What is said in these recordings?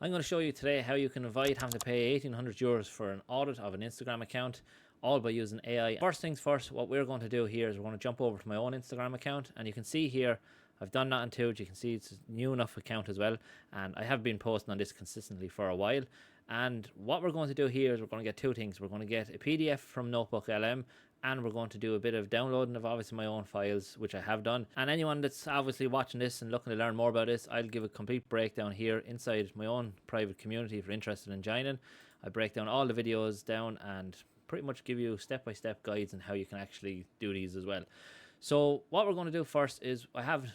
I'm going to show you today how you can avoid having to pay €1,800 for an audit of an Instagram account, all by using AI. First things first, what we're going to do here is we're going to jump over to my own Instagram account, and you can see here I've done that into it. You can see it's a new enough account as well, and I have been posting on this consistently for a while. And what we're going to do here is we're going to get two things. We're going to get a PDF from Notebook LM, and we're going to do a bit of downloading of obviously my own files, which I have done. And anyone that's obviously watching this and looking to learn more about this, I'll give a complete breakdown here inside my own private community if you're interested in joining. I break down all the videos down and pretty much give you step-by-step guides on how you can actually do these as well. So what we're going to do first is I have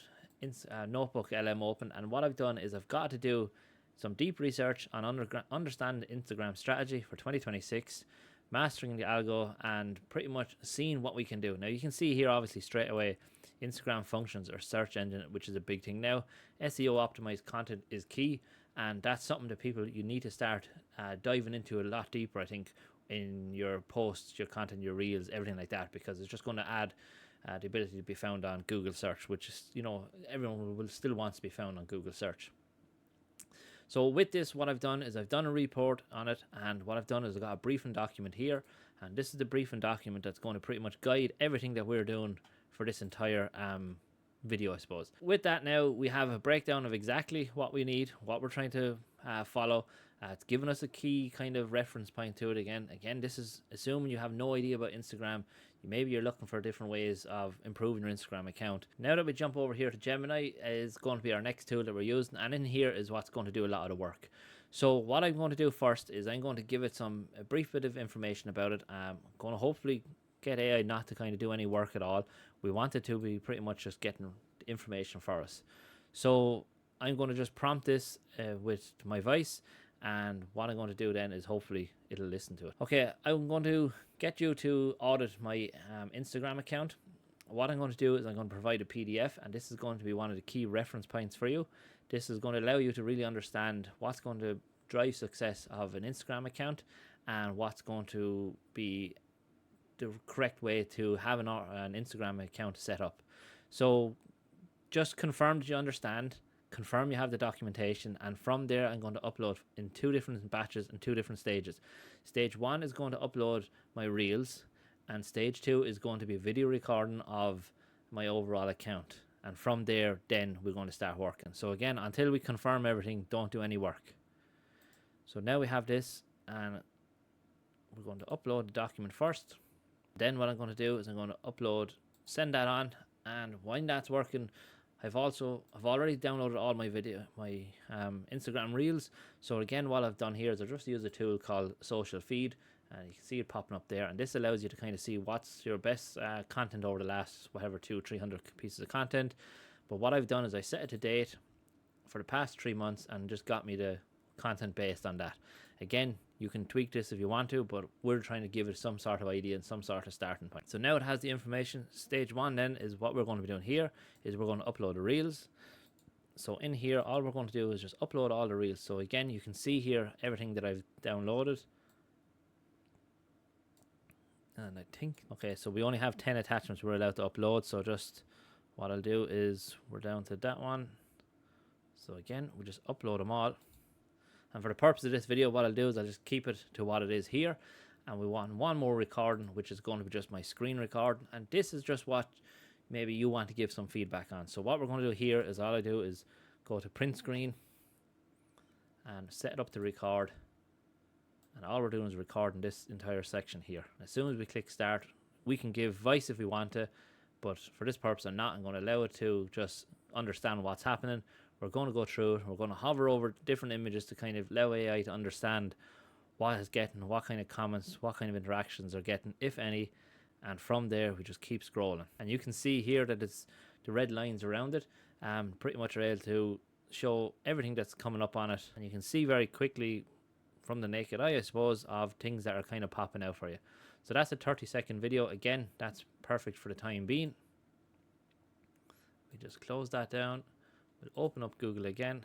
Notebook LM open, and what I've done is I've got to do some deep research on understand Instagram strategy for 2026, mastering the algo, and pretty much seeing what we can do. Now you can see here obviously straight away Instagram functions or search engine, which is a big thing now. SEO optimized content is key, and that's something that people you need to start diving into a lot deeper, I think, in your posts, your content, your reels, everything like that, because it's just going to add the ability to be found on Google search, which is, everyone will still want to be found on Google search. So with this, what I've done is I've done a report on it, and what I've done is I've got a briefing document here, and this is the briefing document that's going to pretty much guide everything that we're doing for this entire video, I suppose. With that, now we have a breakdown of exactly what we need, what we're trying to follow. It's given us a key kind of reference point to it. Again, this is assuming you have no idea about Instagram. Maybe you're looking for different ways of improving your Instagram account. Now that we jump over here to Gemini, is going to be our next tool that we're using, and in here is what's going to do a lot of the work. So what I'm going to do first is I'm going to give it a brief bit of information about it. I'm going to hopefully get AI not to kind of do any work at all. We want it to be pretty much just getting information for us. So I'm going to just prompt this with my voice, and what I'm going to do then is hopefully it'll listen to it. Okay, I'm going to get you to audit my Instagram account. What I'm going to do is I'm going to provide a PDF, and this is going to be one of the key reference points for you. This is going to allow you to really understand what's going to drive success of an Instagram account, and what's going to be the correct way to have an Instagram account set up. So just confirm that you understand, confirm you have the documentation, and from there I'm going to upload in two different batches and two different stages. Stage 1 is going to upload my reels, and stage 2 is going to be video recording of my overall account, and from there then we're going to start working. So again, until we confirm everything, don't do any work. So now we have this, and we're going to upload the document first. Then what I'm going to do is I'm going to send that on, and when that's working, I've already downloaded all my Instagram reels. So again, what I've done here is I've just used a tool called Social Feed, and you can see it popping up there, and this allows you to kind of see what's your best content over the last 200-300 pieces of content. But what I've done is I set it to date for the past 3 months, and just got me the content based on that. Again, you can tweak this if you want to, but we're trying to give it some sort of idea and some sort of starting point. So now it has the information. Stage 1 then is what we're going to be doing here is we're going to upload the reels. So in here, all we're going to do is just upload all the reels. So again, you can see here everything that I've downloaded. And I think, okay, so we only have 10 attachments we're allowed to upload. So just what I'll do is we're down to that one. So again, we just upload them all. And for the purpose of this video, what I'll do is I'll just keep it to what it is here. And we want one more recording, which is going to be just my screen recording. And this is just what maybe you want to give some feedback on. So what we're going to do here is all I do is go to print screen and set it up to record. And all we're doing is recording this entire section here. As soon as we click start, we can give voice if we want to. But for this purpose, I'm not. I'm going to allow it to just understand what's happening. We're going to go through it. We're going to hover over different images to kind of allow AI to understand what it's getting, what kind of comments, what kind of interactions they're getting, if any. And from there, we just keep scrolling. And you can see here that it's the red lines around it. Pretty much are able to show everything that's coming up on it. And you can see very quickly from the naked eye, I suppose, of things that are kind of popping out for you. So that's a 30-second video. Again, that's perfect for the time being. We just close that down. We'll open up Google again.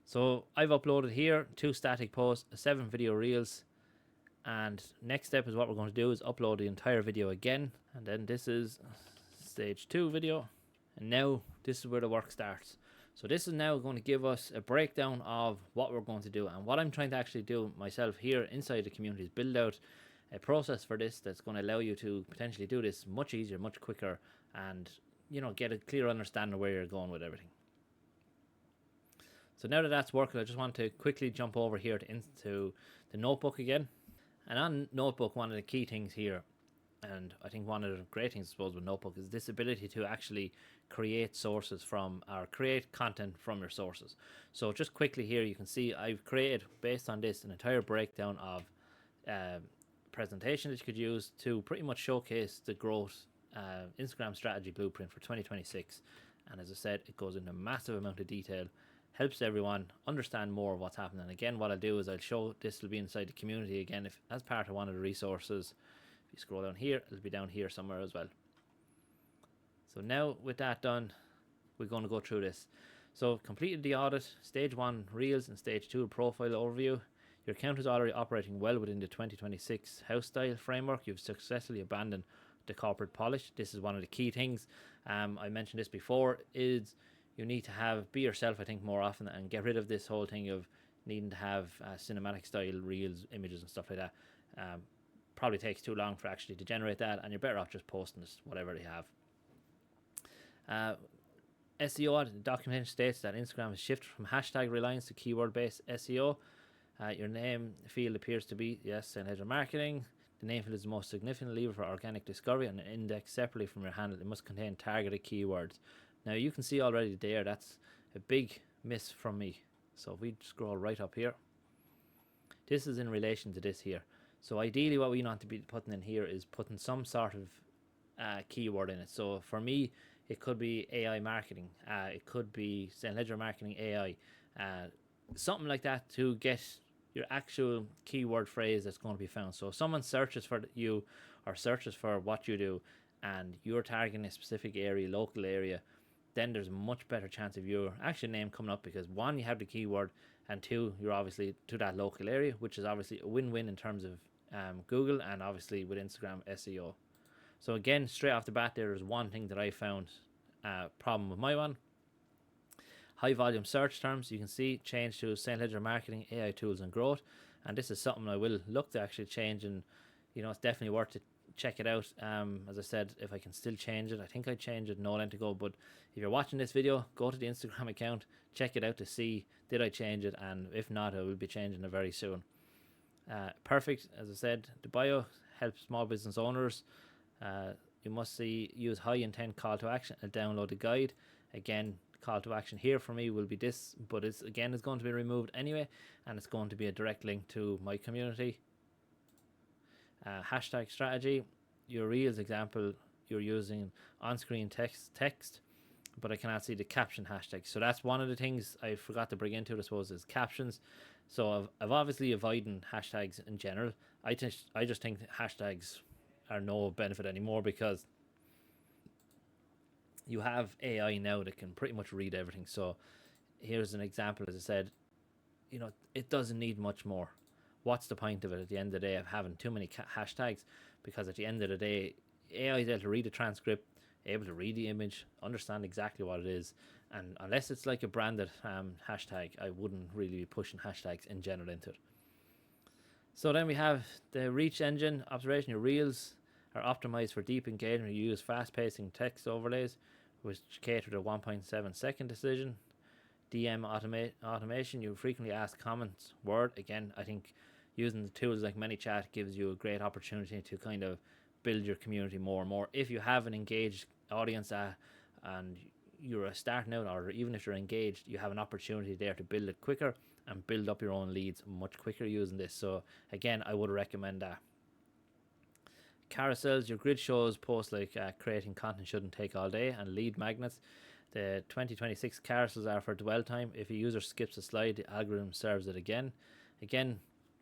So I've uploaded here 2 static posts, 7 video reels, and next step is what we're going to do is upload the entire video again. And then this is stage 2 video, and now this is where the work starts. So this is now going to give us a breakdown of what we're going to do, and what I'm trying to actually do myself here inside the community is build out a process for this that's going to allow you to potentially do this much easier, much quicker, and get a clear understanding of where you're going with everything. So now that that's working, I just want to quickly jump over here into the notebook again. And on notebook, one of the key things here, and I think one of the great things I suppose with notebook, is this ability to actually create sources from, or create content from your sources. So just quickly here, you can see I've created, based on this, an entire breakdown of presentation that you could use to pretty much showcase the growth Instagram strategy blueprint for 2026. And as I said, it goes into a massive amount of detail, helps everyone understand more of what's happening. And again, what I'll do is I'll show this will be inside the community again, if as part of one of the resources. If you scroll down here, it'll be down here somewhere as well. So now with that done, we're going to go through this. So completed the audit, stage 1 reels and stage 2 profile overview. Your account is already operating well within the 2026 house style framework. You've successfully abandoned the corporate polish. This is one of the key things. I mentioned this before, is you need to be yourself, I think, more often, and get rid of this whole thing of needing to have cinematic style reels, images and stuff like that. Probably takes too long for actually to generate that, and you're better off just posting this, whatever they have. SEO, the documentation states that Instagram has shifted from hashtag reliance to keyword based SEO. Your name field appears to be, yes, and header marketing. The name field is the most significant lever for organic discovery and indexed separately from your handle. It must contain targeted keywords. Now you can see already there, that's a big miss from me. So if we scroll right up here, this is in relation to this here. So ideally what we want to be putting in here is putting some sort of keyword in it. So for me, it could be AI marketing. It could be St. Ledger marketing AI. Something like that to get your actual keyword phrase that's going to be found. So if someone searches for you or searches for what you do and you're targeting a specific area, local area, then there's a much better chance of your actual name coming up, because one, you have the keyword, and two, you're obviously to that local area, which is obviously a win-win in terms of Google and obviously with Instagram SEO. So again, straight off the bat, there's one thing that I found problem with my one. High volume search terms, you can see change to St. Ledger marketing, AI tools and growth, and this is something I will look to actually change, and it's definitely worth it. Check it out. As I said, if I can still change it, I think I changed it no length ago, but if you're watching this video, go to the Instagram account, check it out to see did I change it, and if not, I will be changing it very soon. Perfect, as I said, the bio helps small business owners. You must use high intent call to action and download the guide. Again, call to action here for me will be this, but it's going to be removed anyway, and it's going to be a direct link to my community. Hashtag strategy, your reels example, you're using on-screen text, but I cannot see the caption hashtag. So that's one of the things I forgot to bring into it, I suppose, is captions. So I've obviously avoiding hashtags in general. I just think hashtags are no benefit anymore, because you have AI now that can pretty much read everything. So here's an example, as I said, it doesn't need much more. What's the point of it at the end of the day of having too many hashtags? Because at the end of the day, AI is able to read the transcript, able to read the image, understand exactly what it is, and unless it's like a branded hashtag, I wouldn't really be pushing hashtags in general into it. So then we have the reach engine observation. Your reels are optimized for deep engagement. You use fast-pacing text overlays, which cater to 1.7 second decision. DM automation, you frequently ask comments word. Again, I think using the tools like ManyChat gives you a great opportunity to kind of build your community more and more. If you have an engaged audience and you're starting out, or even if you're engaged, you have an opportunity there to build it quicker and build up your own leads much quicker using this. So again, I would recommend that. Carousels, your grid shows posts like creating content shouldn't take all day, and lead magnets. The 2026 carousels are for dwell time. If a user skips a slide, the algorithm serves it again. Again,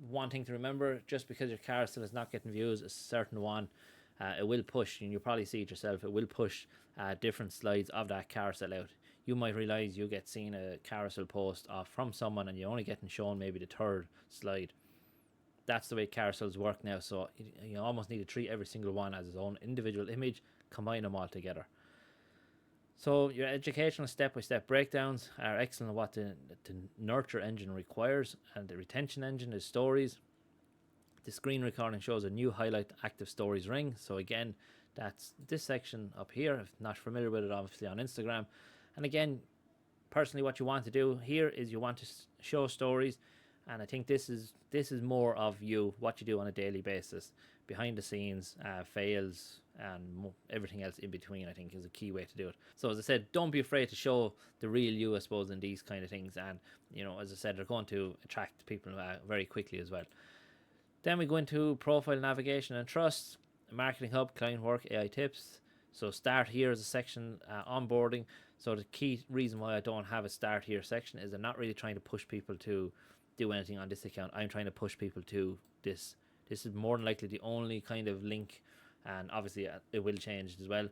one thing to remember, just because your carousel is not getting views, a certain one, it will push, and you'll probably see it yourself, it will push different slides of that carousel out. You might realize you get seen a carousel post from someone and you're only getting shown maybe the third slide. That's the way carousels work now, so you almost need to treat every single one as its own individual image, combine them all together. So your educational step-by-step breakdowns are excellent at what the nurture engine requires, and the retention engine is stories. The screen recording shows a new highlight active stories ring. So again, that's this section up here. If not familiar with it, obviously on Instagram. And again, personally, what you want to do here is you want to show stories, and I think this is more of you, what you do on a daily basis, behind the scenes, fails, and everything else in between. I think is a key way to do it. So as I said, don't be afraid to show the real you, I suppose, in these kind of things. And as I said, they're going to attract people very quickly as well. Then we go into profile navigation and trust, marketing hub, client work, AI tips. So start here is a section, onboarding. So the key reason why I don't have a start here section is I'm not really trying to push people to do anything on this account. I'm trying to push people to this. This is more than likely the only kind of link, and obviously it will change as well.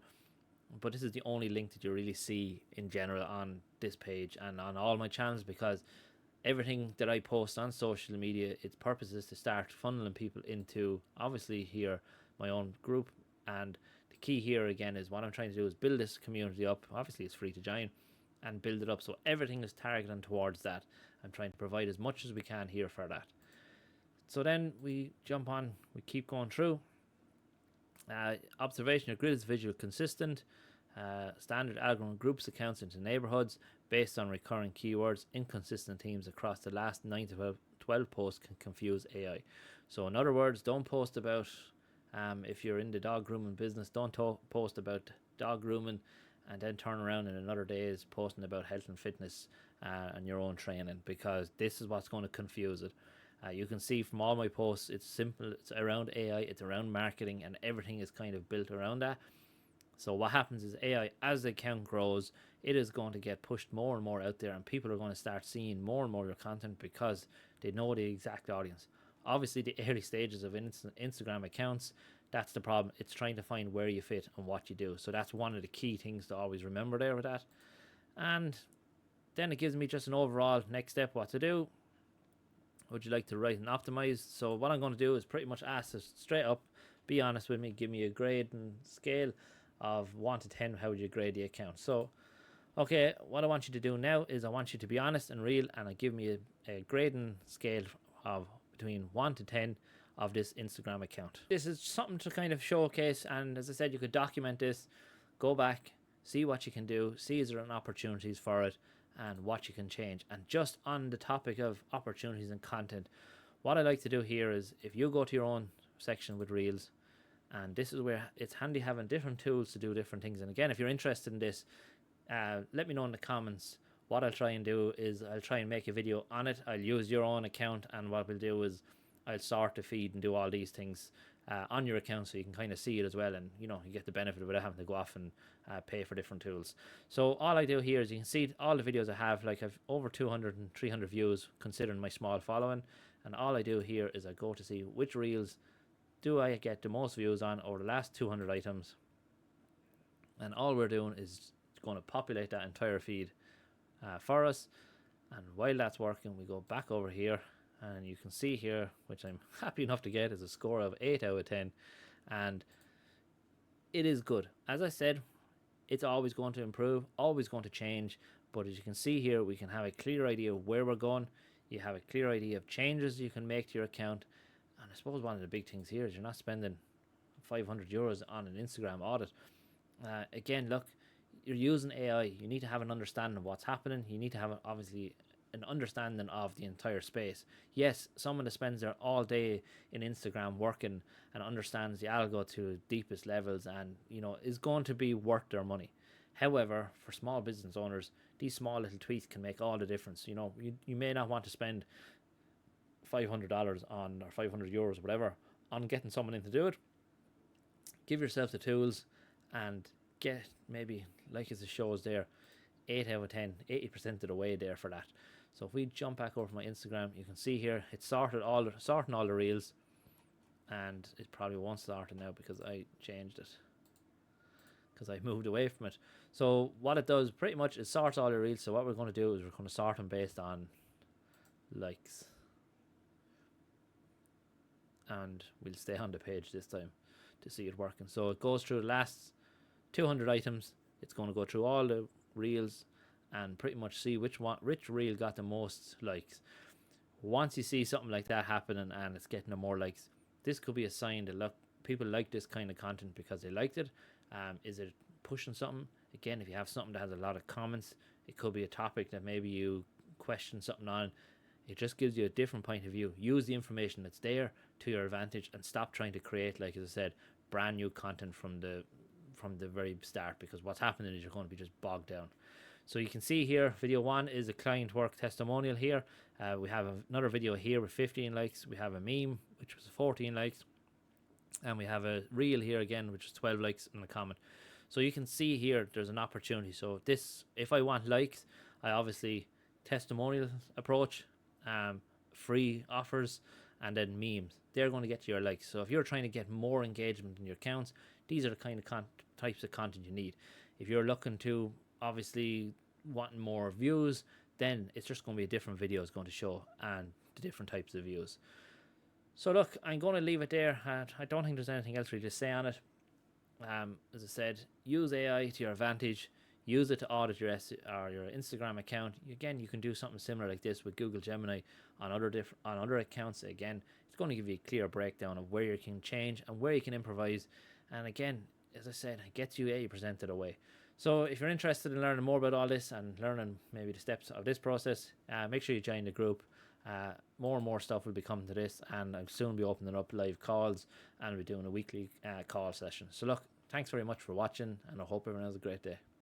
But this is the only link that you really see in general on this page and on all my channels, because everything that I post on social media, its purpose is to start funneling people into, obviously here, my own group. And the key here again is what I'm trying to do is build this community up. Obviously it's free to join, and build it up so everything is targeted towards that. I'm trying to provide as much as we can here for that. So then we jump on, we keep going through. Observation, your grid is visual consistent. Standard algorithm groups accounts into neighborhoods based on recurring keywords. Inconsistent themes across the last 9 to 12 posts can confuse AI. So in other words, don't post about, if you're in the dog grooming business, don't post about dog grooming and then turn around in another day is posting about health and fitness and your own training, because this is what's going to confuse it. You can see from all my posts, it's simple, it's around AI, it's around marketing, and everything is kind of built around that. So what happens is AI, as the account grows, it is going to get pushed more and more out there, and people are going to start seeing more and more of your content because they know the exact audience. Obviously, the early stages of Instagram accounts, that's the problem. It's trying to find where you fit and what you do. So that's one of the key things to always remember there with that. And then it gives me just an overall next step what to do. Would you like to write and optimize? So what I'm going to do is pretty much ask it straight up, be honest with me, give me a grade and scale of 1 to 10. How would you grade the account? So okay, what I want you to do now is I want you to be honest and real, and give me a grading scale of between 1 to 10 of this Instagram account. This is something to kind of showcase, and as I said, you could document this, go back, see what you can do, see is there an opportunities for it, and what you can change. And just on the topic of opportunities and content, what I like to do here is, if you go to your own section with Reels, and this is where it's handy having different tools to do different things. And again, if you're interested in this, let me know in the comments. What I'll try and do is I'll try and make a video on it. I'll use your own account, and what we'll do is I'll sort the feed and do all these things on your account, so you can kind of see it as well, and you get the benefit of without having to go off and pay for different tools. So all I do here is, you can see all the videos I have, like I've over 200 and 300 views considering my small following, and all I do here is I go to see which reels do I get the most views on over the last 200 items, and all we're doing is going to populate that entire feed for us. And while that's working, we go back over here, and you can see here, which I'm happy enough to get, is a score of 8 out of 10, and it is good. As I said, it's always going to improve, always going to change, but as you can see here, we can have a clear idea of where we're going. You have a clear idea of changes you can make to your account, and I suppose one of the big things here is you're not spending 500 euros on an Instagram audit. Again, look, you're using AI, you need to have an understanding of what's happening. You need to have obviously an understanding of the entire space. Yes, someone that spends there all day in Instagram working and understands the algo to the deepest levels, and is going to be worth their money. However, for small business owners, these small little tweaks can make all the difference. You may not want to spend $500 on, or 500 euros, whatever, on getting someone in to do it. Give yourself the tools and get maybe, like as it shows there, 8 out of 10, 80% of the way there for that. So if we jump back over my Instagram, you can see here it's sorting all the reels, and it probably won't start it now because I changed it, because I moved away from it. So what it does pretty much is sorts all the reels. So what we're going to do is we're going to sort them based on likes, and we'll stay on the page this time to see it working. So it goes through the last 200 items, It's going to go through all the reels and pretty much see which reel got the most likes. Once you see something like that happening and it's getting more likes, this could be a sign that, look, people like this kind of content because they liked it. Is it pushing something? Again, if you have something that has a lot of comments, it could be a topic that maybe you question something on. It just gives you a different point of view. Use the information that's there to your advantage and stop trying to create, like as I said, brand new content from the very start, because what's happening is you're going to be just bogged down. So you can see here, video 1 is a client work testimonial here. We have another video here with 15 likes. We have a meme, which was 14 likes. And we have a reel here again, which is 12 likes and a comment. So you can see here, there's an opportunity. So if I want likes, I obviously testimonial approach, free offers, and then memes. They're going to get your likes. So if you're trying to get more engagement in your accounts, these are the kind of types of content you need. If you're looking to obviously wanting more views, then it's just going to be a different video is going to show and the different types of views. So look, I'm going to leave it there. I don't think there's anything else really to say on it. As I said, use AI to your advantage. Use it to audit your Instagram account. Again, you can do something similar like this with Google Gemini on other accounts. Again, it's going to give you a clear breakdown of where you can change and where you can improvise. And again, as I said, it gets you 80% of the way. So if you're interested in learning more about all this and learning maybe the steps of this process, make sure you join the group. More and more stuff will be coming to this, and I'll soon be opening up live calls and we'll be doing a weekly call session. So look, thanks very much for watching, and I hope everyone has a great day.